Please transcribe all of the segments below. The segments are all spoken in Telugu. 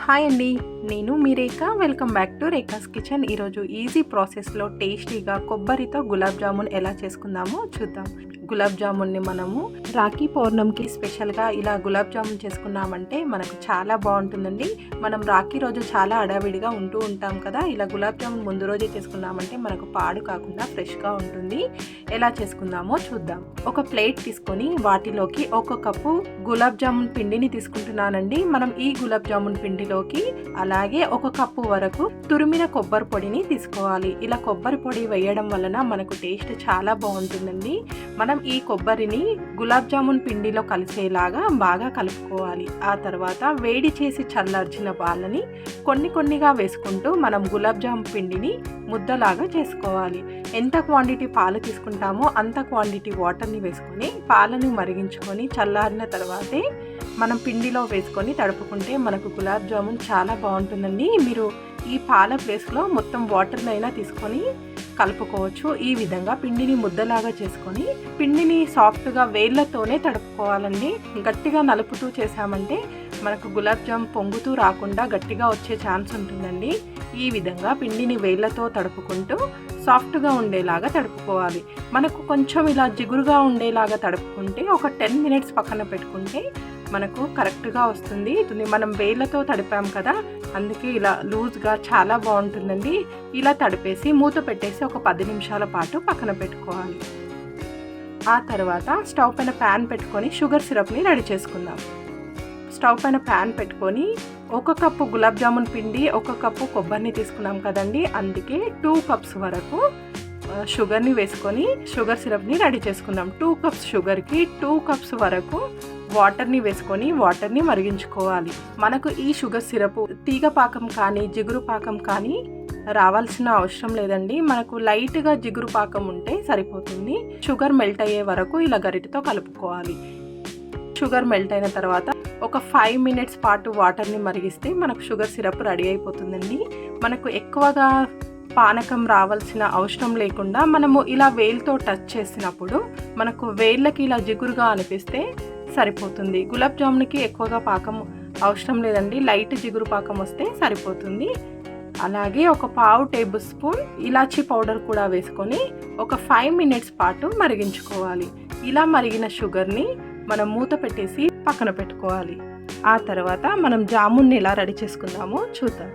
హాయ్ అండి, నేను మీ Rekha. Welcome back to Rekha's kitchen. ఈరోజు ఈజీ ప్రాసెస్లో టేస్టీగా కొబ్బరితో గులాబ్ జామున్ ఎలా చేసుకుందామో చూద్దాం. గులాబ్ జామున్ని మనము రాఖీ పౌర్ణమికి స్పెషల్గా ఇలా గులాబ్ జామున్ చేసుకున్నామంటే మనకు చాలా బాగుంటుందండి. మనం రాఖీ రోజు చాలా అడావిడిగా ఉంటూ ఉంటాం కదా, ఇలా గులాబ్ జామున్ ముందు రోజే చేసుకున్నామంటే మనకు పాడు కాకుండా ఫ్రెష్గా ఉంటుంది. ఎలా చేసుకుందామో చూద్దాం. ఒక ప్లేట్ తీసుకొని వాటిలోకి ఒక కప్పు గులాబ్ జామున్ పిండిని తీసుకుంటున్నానండి. మనం ఈ గులాబ్ జామున్ పిండిలోకి అలాగే ఒక కప్పు వరకు తురిమిన కొబ్బరి పొడిని తీసుకోవాలి. ఇలా కొబ్బరి పొడి వేయడం వలన మనకు టేస్ట్ చాలా బాగుంటుందండి. మనం ఈ కొబ్బరిని గులాబ్ జామున్ పిండిలో కలిసేలాగా బాగా కలుపుకోవాలి. ఆ తర్వాత వేడి చేసి చల్లార్చిన పాలని కొన్నిగా వేసుకుంటూ మనం గులాబ్ జామున్ పిండిని ముద్దలాగా చేసుకోవాలి. ఎంత క్వాంటిటీ పాలు తీసుకుంటామో అంత క్వాంటిటీ వాటర్ని వేసుకొని పాలను మరిగించుకొని చల్లారిన తర్వాతే మనం పిండిలో వేసుకొని తడుపుకుంటే మనకు గులాబ్ జామున్ చాలా బాగుంటుందండి. మీరు ఈ పాల ప్లేస్లో మొత్తం వాటర్నైనా తీసుకొని కలుపుకోవచ్చు. ఈ విధంగా పిండిని ముద్దలాగా చేసుకొని పిండిని సాఫ్ట్గా వేళ్ళతోనే తడుపుకోవాలండి. గట్టిగా నలుపుతూ చేసామంటే మనకు గులాబ్ జామ్ పొంగుతూ రాకుండా గట్టిగా వచ్చే ఛాన్స్ ఉంటుందండి. ఈ విధంగా పిండిని వేళ్ళతో తడుపుకుంటూ సాఫ్ట్గా ఉండేలాగా తడుపుకోవాలి. మనకు కొంచెం ఇలా జిగురుగా ఉండేలాగా తడుపుకుంటే ఒక 10 minutes పక్కన పెట్టుకుంటే మనకు కరెక్ట్గా వస్తుంది. మనం వేళ్ళతో తడిపాం కదా, అందుకే ఇలా లూజ్గా చాలా బాగుంటుందండి. ఇలా తడిపేసి మూత పెట్టేసి ఒక 10 నిమిషాల పాటు పక్కన పెట్టుకోవాలి. ఆ తర్వాత స్టవ్ పైన ప్యాన్ పెట్టుకొని షుగర్ సిరప్ని రెడీ చేసుకుందాం. స్టవ్ పైన ప్యాన్ పెట్టుకొని ఒక కప్పు గులాబ్ జామున్ పిండి, ఒక కప్పు కొబ్బరిని తీసుకున్నాం కదండి, అందుకే 2 cups వరకు షుగర్ని వేసుకొని షుగర్ సిరప్ని రెడీ చేసుకుందాం. 2 cups షుగర్కి 2 cups వరకు వాటర్ని వేసుకొని వాటర్ని మరిగించుకోవాలి. మనకు ఈ షుగర్ సిరప్ తీగ పాకం కానీ జిగురు పాకం కానీ రావాల్సిన అవసరం లేదండి. మనకు లైట్గా జిగురు పాకం ఉంటే సరిపోతుంది. షుగర్ మెల్ట్ అయ్యే వరకు ఇలా గరిటెతో కలుపుకోవాలి. షుగర్ మెల్ట్ అయిన తర్వాత ఒక 5 minutes పాటు వాటర్ని మరిగిస్తే మనకు షుగర్ సిరప్ రెడీ అయిపోతుందండి. మనకు ఎక్కువగా పానకం రావాల్సిన అవసరం లేకుండా మనము ఇలా వేలుతో టచ్ చేసినప్పుడు మనకు వేళ్ళకి ఇలా జిగురుగా అనిపిస్తే సరిపోతుంది. గులాబ్ జామున్కి ఎక్కువగా పాకం అవసరం లేదండి, లైట్ జిగురు పాకం వస్తే సరిపోతుంది. అలాగే ఒక 1/2 tablespoon ఇలాచీ పౌడర్ కూడా వేసుకొని ఒక 5 minutes పాటు మరిగించుకోవాలి. ఇలా మరిగిన షుగర్ని మనం మూత పెట్టేసి పక్కన పెట్టుకోవాలి. ఆ తర్వాత మనం జామున్ని ఎలా రెడీ చేసుకుందామో చూద్దాం.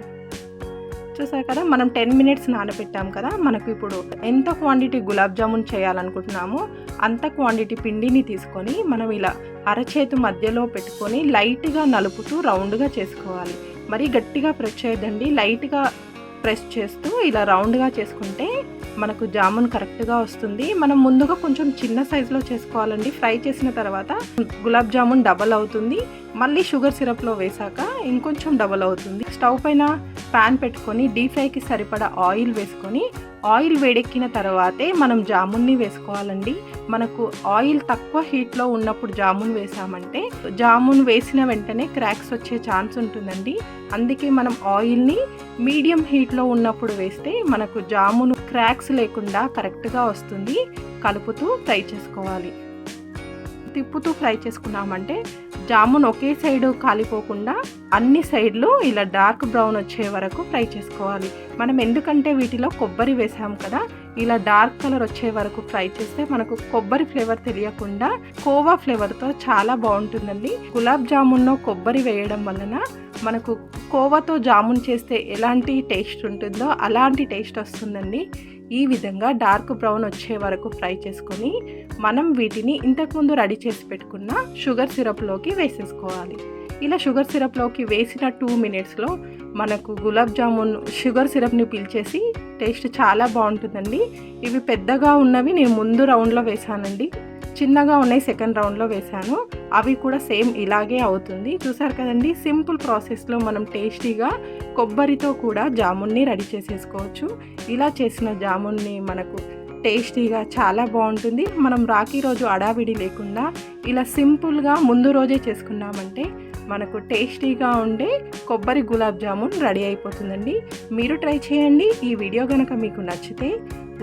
చూసారు కదా, మనం 10 minutes నానబెట్టాం కదా. మనకు ఇప్పుడు ఎంత క్వాంటిటీ గులాబ్ జామున్ చేయాలనుకుంటున్నామో అంత క్వాంటిటీ పిండిని తీసుకొని మనం ఇలా అరచేతు మధ్యలో పెట్టుకొని లైట్గా నలుపుతూ రౌండ్గా చేసుకోవాలి. మరి గట్టిగా ప్రెస్ చేయదండి, లైట్గా ప్రెస్ చేస్తూ ఇలా రౌండ్గా చేసుకుంటే మనకు జామున్ కరెక్ట్గా వస్తుంది. మనం ముందుగా కొంచెం చిన్న సైజులో చేసుకోవాలండి. ఫ్రై చేసిన తర్వాత గులాబ్ జామున్ డబల్ అవుతుంది, మళ్ళీ షుగర్ సిరప్లో వేసాక ఇంకొంచెం డబల్ అవుతుంది. స్టవ్ పైన ప్యాన్ పెట్టుకొని డీప్ ఫ్రైకి సరిపడా ఆయిల్ వేసుకొని ఆయిల్ వేడెక్కిన తర్వాతే మనం జామున్ని వేసుకోవాలండి. మనకు ఆయిల్ తక్కువ హీట్లో ఉన్నప్పుడు జామున్ వేసామంటే జామున్ వేసిన వెంటనే క్రాక్స్ వచ్చే ఛాన్స్ ఉంటుందండి. అందుకే మనం ఆయిల్ని మీడియం హీట్లో ఉన్నప్పుడు వేస్తే మనకు జామున్ క్రాక్స్ లేకుండా కరెక్ట్గా వస్తుంది. కలుపుతూ ఫ్రై చేసుకోవాలి. తిప్పుతూ ఫ్రై చేసుకున్నామంటే జామున్ ఒకే సైడ్ కాలిపోకుండా అన్ని సైడ్లు ఇలా డార్క్ బ్రౌన్ వచ్చే వరకు ఫ్రై చేసుకోవాలి. మనం ఎందుకంటే వీటిలో కొబ్బరి వేసాం కదా, ఇలా డార్క్ కలర్ వచ్చే వరకు ఫ్రై చేస్తే మనకు కొబ్బరి ఫ్లేవర్ తెలియకుండా కోవా ఫ్లేవర్తో చాలా బాగుంటుందండి. గులాబ్ జామున్లో కొబ్బరి వేయడం వలన మనకు కోవాతో జామున్ చేస్తే ఎలాంటి టేస్ట్ ఉంటుందో అలాంటి టేస్ట్ వస్తుందండి. ఈ విధంగా డార్క్ బ్రౌన్ వచ్చే వరకు ఫ్రై చేసుకొని మనం వీటిని ఇంతకుముందు రెడీ చేసి పెట్టుకున్న షుగర్ సిరప్లోకి వేసేసుకోవాలి. ఇలా షుగర్ సిరప్లోకి వేసిన 2 minutesలో మనకు గులాబ్ జామున్ షుగర్ సిరప్ని పీల్చేసి టేస్ట్ చాలా బాగుంటుందండి. ఇవి పెద్దగా ఉన్నవి నేను ముందు రౌండ్లో వేసానండి, చిన్నగా ఉన్నాయి సెకండ్ రౌండ్లో వేసాను. అవి కూడా సేమ్ ఇలాగే అవుతుంది. చూసారు కదండి, సింపుల్ ప్రాసెస్లో మనం టేస్టీగా కొబ్బరితో కూడా జామున్ని రెడీ చేసేసుకోవచ్చు. ఇలా చేసిన జామున్ని మనకు టేస్టీగా చాలా బాగుంటుంది. మనం రాఖీ రోజు అడావిడి లేకుండా ఇలా సింపుల్గా ముందు రోజే చేసుకున్నామంటే మనకు టేస్టీగా ఉండే కొబ్బరి గులాబ్ జామున్ రెడీ అయిపోతుందండి. మీరు ట్రై చేయండి. ఈ వీడియో కనుక మీకు నచ్చితే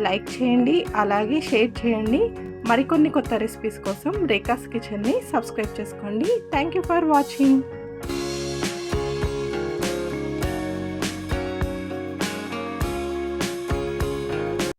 లైక్ చేయండి, అలాగే షేర్ చేయండి. మరికొన్ని కొత్త రెసిపీస్ కోసం రేఖాస్ కిచెన్ని సబ్స్క్రైబ్ చేసుకోండి. Thank you for watching.